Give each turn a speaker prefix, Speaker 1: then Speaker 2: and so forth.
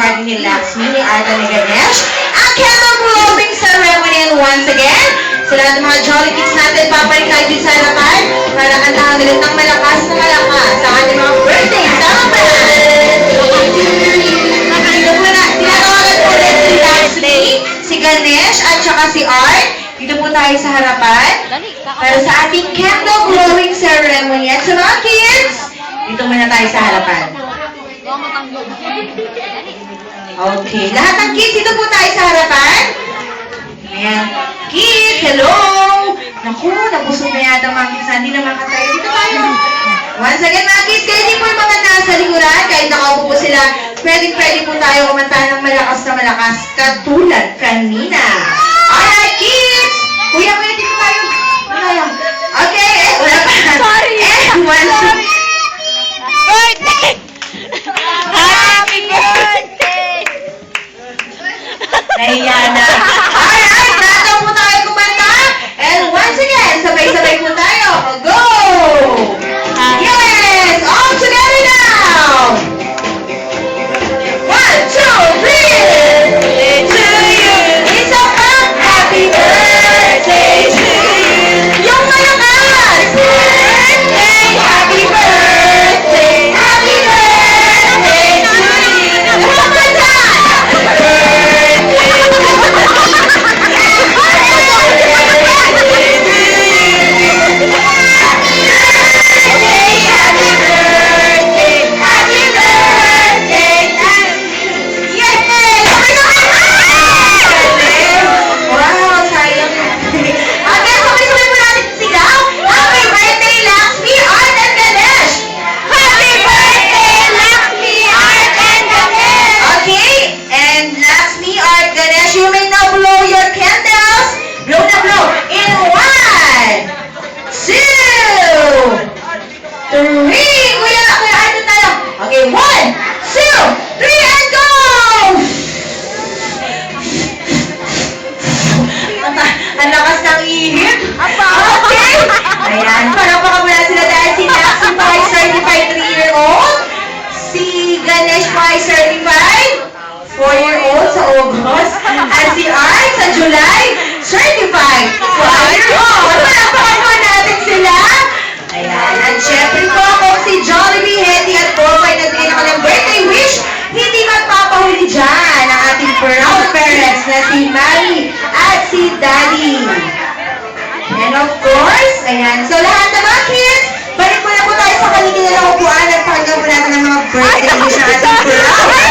Speaker 1: party ni Laxmi, ni Arta, ni Ganesh. Ang candle blowing ceremony, and once again, sa lahat ng mga Jolly Kids natin, paparin tayo din sa harapan para kantahan ulit ng malakas na malakas sa ating mga birthday. Tama ba? Dito po na, tinatawagan po ulit si Laxmi, si Ganesh, at saka si Art. Dito po tayo sa harapan para sa ating candle blowing ceremony. At sa mga kids, dito muna tayo sa harapan. Okay, lahat ng kids, dito po tayo sa harapan. Ayan. Kids, hello! Naku, nabusog na yata mga kids. Hindi na makatayo. Dito tayo. Once again, mga kids, kayo din po yung mga nasa likuran. Kahit nakaupo po sila, pwede po tayo kumanta ng malakas na malakas katulad kanina. Alright, kids! Kuya, dito tayo. Okay, wala pa.
Speaker 2: Sorry.
Speaker 1: One,
Speaker 2: Birthday! Happy birthday!
Speaker 1: Nahiya na. Alright, nataw po tayo kumanta. And once again, sabay-sabay po tayo. Go! Yes! All together now! 1, 2, 3! To you! It's a happy birthday to you! Yung malakas! Birthday! Happy birthday! Happy birthday to you! One more time! You may now blow your candles. Blow na blow. In 1, 2, 3. Kuya, ano tayo? Okay, 1, 2, 3, and go! Ang lakas ng ihip. Okay. Ayan, parang mula sila dahil si Laxmi pa ay certified 3-year-old. Si Ganesh pa ay certified 4-year-old sa August. At si Art sa July, certified 5-year-old. Palapakan po natin sila. Ayan. At syempre po kung si Jollibee, Hetty at Bob ay nagbigay ng kanilang birthday wish, hindi magpapahuli dyan ang ating proud parents na si Mami at si Daddy. And of course, ayan. So lahat ng mga kids, balik mo na po tayo sa kanilang upuan at pakinggan po natin ang mga birthday wish ng ating proud